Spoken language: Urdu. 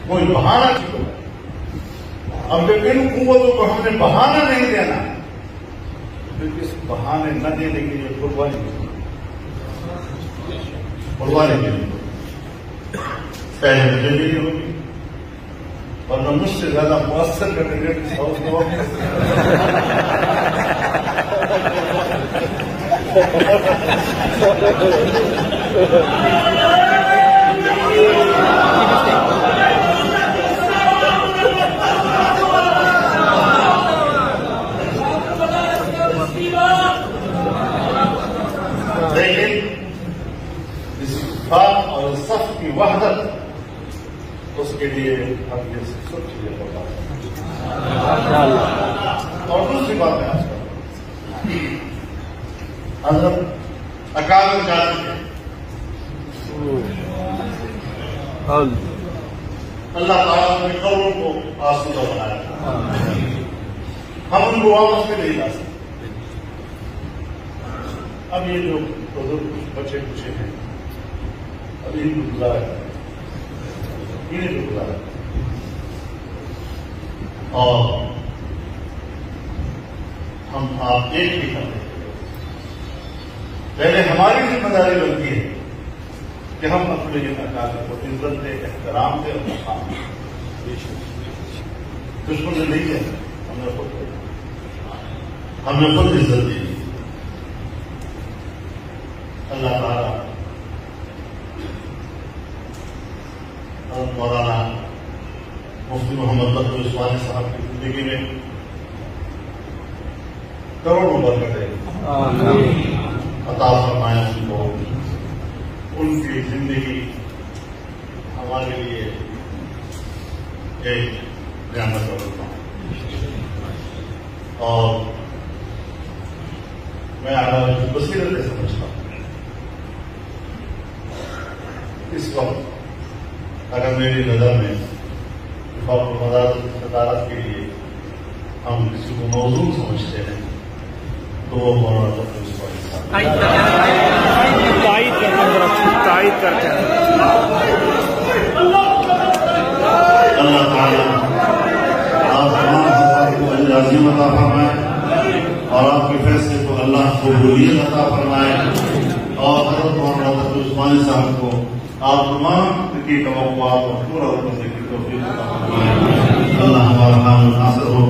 کوئی بہانہ کیوں؟ اب جب ان قوتوں کو ہم نے بہانہ نہیں دینا تو اس بہانے نہ دینے کے لیے قربانی کے لیے پہلے مجھے نہیں ہوگی ورنہ مجھ سے زیادہ مؤثر کرنے کے لیکن اس اتفاق اور صف کی وحدت اس کے لیے ہم یہ سب چیزیں بتا رہے ہیں. اور دوسری بات میں آج کروں حضرت اکابر جان کے اللہ تعالیٰ نے قبروں کو آسودہ بنایا. ہم ان کو واپس میں نہیں لا سکتے. اب یہ جو بزرگ بچے کچھ ہیں اب ان کو گزارا اور ہم آپ ایک بھی کرتے ہیں. پہلے ہماری ذمہ داری بنتی ہے کہ ہم اپنے اکابر کو عزت دیں, احترام دیں اور مقام دیں. دشمن نے نہیں کیا, ہم نے خود عزت دی. اللہ تعالیٰ مولانا مفتی محمد بدر عثمانی صاحب کی زندگی میں کروڑوں برکتیں عطا فرمائے. ان کو ان کی زندگی ہمارے لیے ایک نعمت اور میں بصیرت سے سمجھتا ہوں. اس وقت اگر میری نظر میں صدارت کے لیے ہم کسی کو موضوع سمجھتے ہیں تو وہ مولانا بدر عثمانی صاحب تائید کرتے ہیں. اللہ تعالیٰ آپ تمام حضرات کو اجر عظیم عطا فرمائے اور آپ کے فیصلے کو اللہ قبولیت عطا فرمائے اور حضرت مولانا بدر عثمانی صاحب کو آپ تمام کی توقعات کو پورا کرنے کی توفیق عطا فرمائے. اللہ ہمارا نام ناصر ہو.